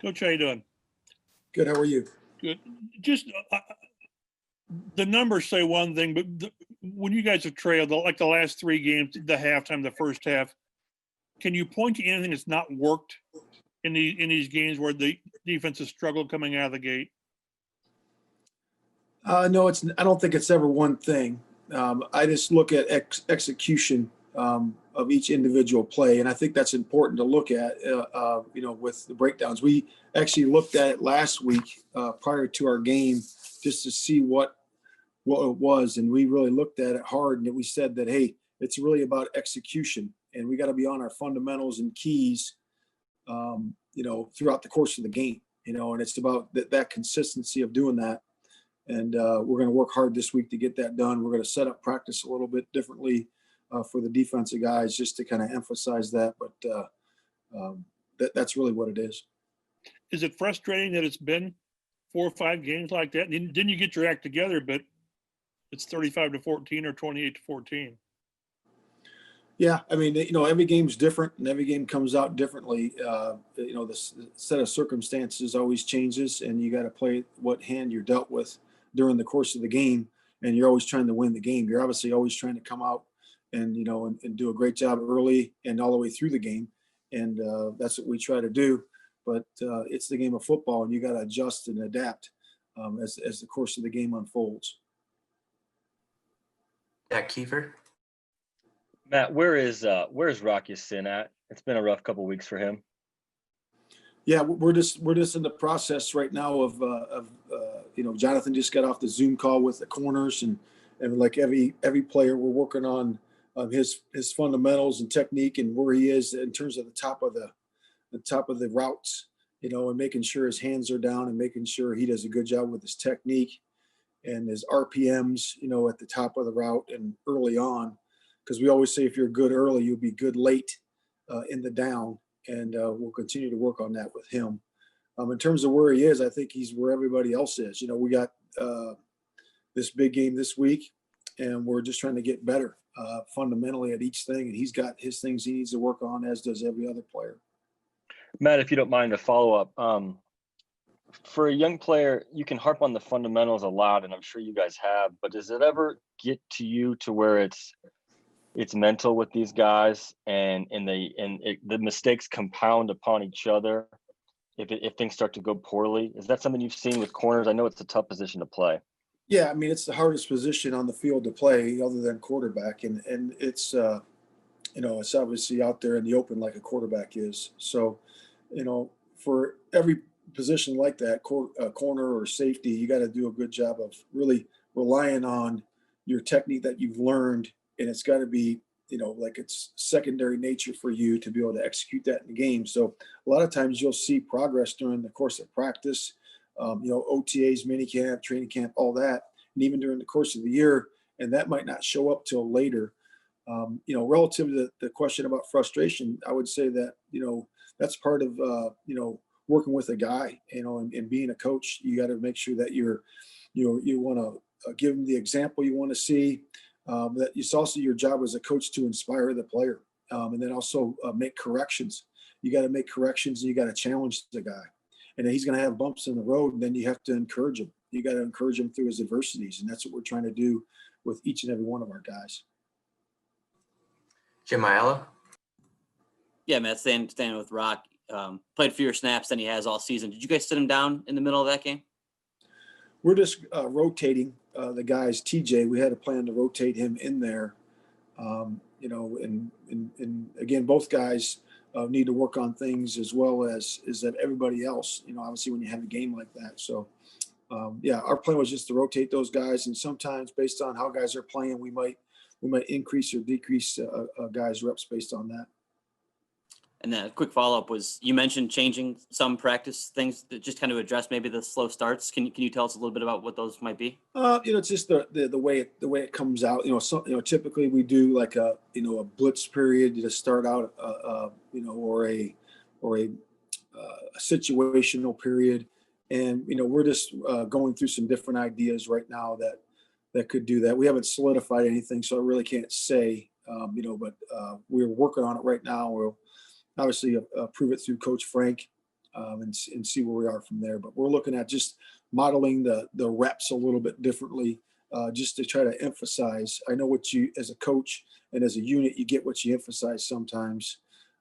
Coach, how you doing? Good. How are you? Good. Just the numbers say one thing, but when you guys have trailed, like the last three games, the halftime, the first half, can you point to anything that's not worked in these games where the defense has struggled coming out of the gate? No, I don't think it's ever one thing. I just look at execution of each individual play, and I think that's important to look at. With the breakdowns, we actually looked at it last week prior to our game just to see what it was, and we really looked at it hard. And we said that, hey, it's really about execution, and we got to be on our fundamentals and keys, throughout the course of the game. And it's about that consistency of doing that. And we're going to work hard this week to get that done. We're going to set up practice a little bit differently for the defensive guys, just to kind of emphasize that. But that's really what it is. Is it frustrating that it's been 4 or 5 games like that? And didn't you get your act together, but it's 35-14 or 28-14? Yeah, I mean, every game's different, and every game comes out differently. The set of circumstances always changes, and you got to play what hand you're dealt with during the course of the game. And you're always trying to win the game. You're obviously always trying to come out and do a great job early and all the way through the game. And that's what we try to do. But it's the game of football, and you got to adjust and adapt as the course of the game unfolds. Jack Kiefer. Matt, where's Rocky Sin at? It's been a rough couple of weeks for him. Yeah, we're just in the process right now of Jonathan just got off the Zoom call with the corners, and like every player, we're working on his fundamentals and technique and where he is in terms of the top of the routes, and making sure his hands are down and making sure he does a good job with his technique and his RPMs, at the top of the route and early on, because we always say if you're good early, you'll be good late in the down. And we'll continue to work on that with him. In terms of where he is, I think he's where everybody else is. We got this big game this week, and we're just trying to get better fundamentally at each thing. And he's got his things he needs to work on, as does every other player. Matt, if you don't mind a follow-up, for a young player, you can harp on the fundamentals a lot, and I'm sure you guys have, but does it ever get to you to where it's mental with these guys, and the mistakes compound upon each other if things start to go poorly? Is that something you've seen with corners? I know it's a tough position to play. Yeah, I mean, it's the hardest position on the field to play other than quarterback, and it's it's obviously out there in the open like a quarterback is. So, for every position like that, corner or safety, you got to do a good job of really relying on your technique that you've learned. And it's got to be, like it's secondary nature for you to be able to execute that in the game. So a lot of times you'll see progress during the course of practice, OTAs, minicamp, training camp, all that, and even during the course of the year. And that might not show up till later. Relative to the question about frustration, I would say that, that's part of, working with a guy, and being a coach. You got to make sure that you want to give them the example you want to see. That it's also your job as a coach to inspire the player, and then also make corrections. You got to make corrections, and you got to challenge the guy. And then he's going to have bumps in the road, and then you have to encourage him. You got to encourage him through his adversities, and that's what we're trying to do with each and every one of our guys. Jim Aiello. Yeah, Matt, staying with Rock. Played fewer snaps than he has all season. Did you guys sit him down in the middle of that game? We're just rotating the guys. TJ, we had a plan to rotate him in there, and again, both guys need to work on things as well as that everybody else. Obviously, when you have a game like that. So, our plan was just to rotate those guys, and sometimes based on how guys are playing, we might increase or decrease guys' reps based on that. And then a quick follow-up was, you mentioned changing some practice things that just kind of address maybe the slow starts. Can you tell us a little bit about what those might be? It's just the way it comes out. Typically we do like a blitz period to start out, or a situational period, and we're just going through some different ideas right now that could do that. We haven't solidified anything, so I really can't say. But we're working on it right now. We'll obviously approve it through Coach Frank, and see where we are from there. But we're looking at just modeling the reps a little bit differently, just to try to emphasize. I know what you, as a coach and as a unit, you get what you emphasize sometimes,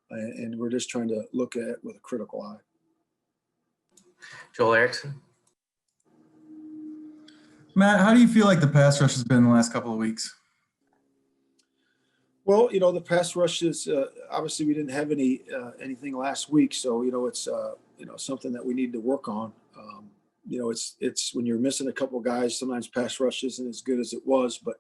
and we're just trying to look at it with a critical eye. Joel Erickson. Matt, how do you feel like the pass rush has been the last couple of weeks? Well, the pass rush is obviously we didn't have anything last week, so it's something that we need to work on. It's when you're missing a couple guys, sometimes pass rush isn't as good as it was, but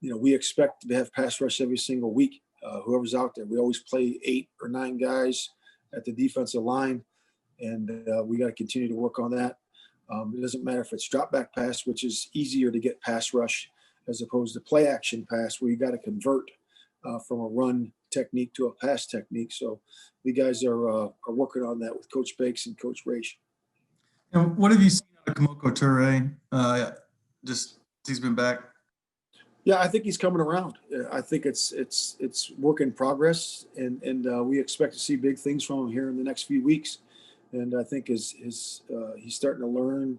we expect to have pass rush every single week. Whoever's out there, we always play 8 or 9 guys at the defensive line, and we got to continue to work on that. It doesn't matter if it's drop back pass, which is easier to get pass rush, as opposed to play action pass, where you got to convert from a run technique to a pass technique. So the guys are working on that with Coach Bakes and Coach Raish. And what have you seen out of Kamoko Toure? Just he's been back. Yeah, I think he's coming around. I think it's work in progress, and we expect to see big things from him here in the next few weeks. And I think he's starting to learn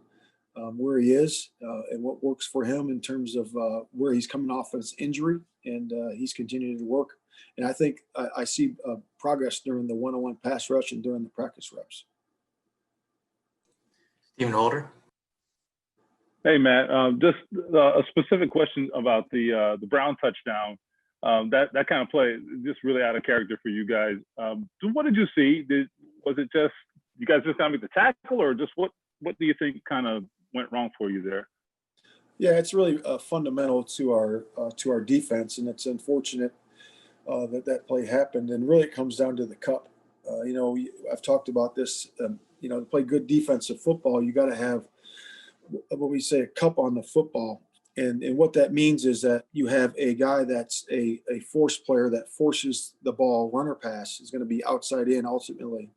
where he is and what works for him in terms of where he's coming off of his injury, and he's continuing to work. And I think I see progress during the one-on-one pass rush and during the practice reps. Stephen Holder. Hey, Matt, just a specific question about the Brown touchdown. That kind of play, just really out of character for you guys. What did you see? Was it just you guys just got to make the tackle, or just what do you think kind of went wrong for you there? Yeah, it's really fundamental to our defense, and it's unfortunate that play happened. And really, it comes down to the cup. I've talked about this. To play good defensive football, you got to have what we say a cup on the football. And what that means is that you have a guy that's a force player that forces the ball, runner pass is going to be outside in ultimately.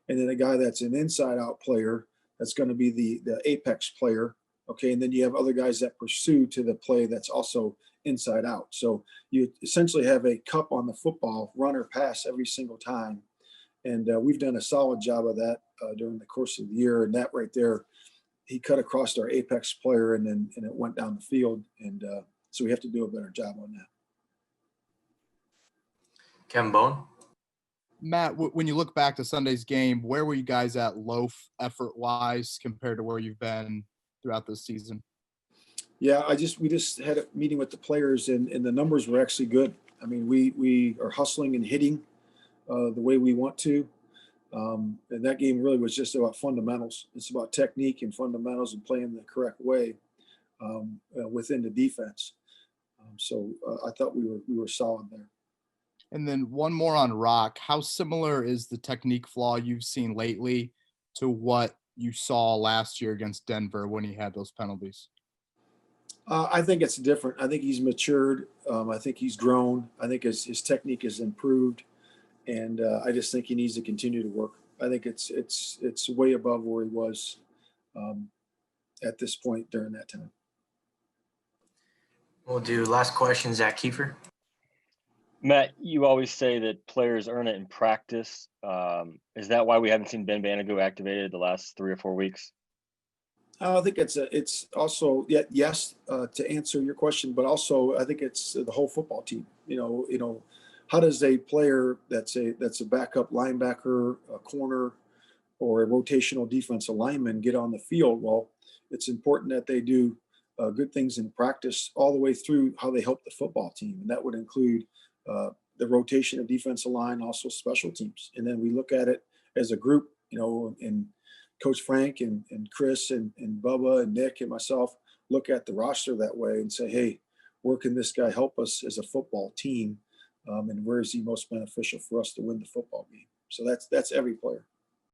And then a guy that's an inside out player that's going to be the apex player. Okay. And then you have other guys that pursue to the play that's also inside out. So you essentially have a cup on the football, runner pass every single time. And we've done a solid job of that during the course of the year. And that right there, he cut across our apex player and it went down the field. And so we have to do a better job on that. Kevin Bone. Matt, when you look back to Sunday's game, where were you guys at low effort wise compared to where you've been throughout this season? Yeah, we just had a meeting with the players and the numbers were actually good. I mean, we are hustling and hitting the way we want to. And that game really was just about fundamentals. It's about technique and fundamentals and playing the correct way within the defense. So I thought we were solid there. And then one more on Rock. How similar is the technique flaw you've seen lately to what you saw last year against Denver when he had those penalties? I think it's different. I think he's matured. I think he's grown. I think his technique has improved. And I just think he needs to continue to work. I think it's way above where he was at this point during that time. We'll do last question, Zach Kiefer. Matt, you always say that players earn it in practice. Is that why we haven't seen Ben Banago activated the last 3 or 4 weeks? I think it's also yes to answer your question, but also I think it's the whole football team. How does a player that's a backup linebacker, a corner, or a rotational defensive lineman get on the field? Well, it's important that they do good things in practice all the way through how they help the football team, and that would include the rotation of defensive line, also special teams. And then we look at it as a group, and Coach Frank and Chris and Bubba and Nick and myself look at the roster that way and say, hey, where can this guy help us as a football team? And where is he most beneficial for us to win the football game? So that's every player.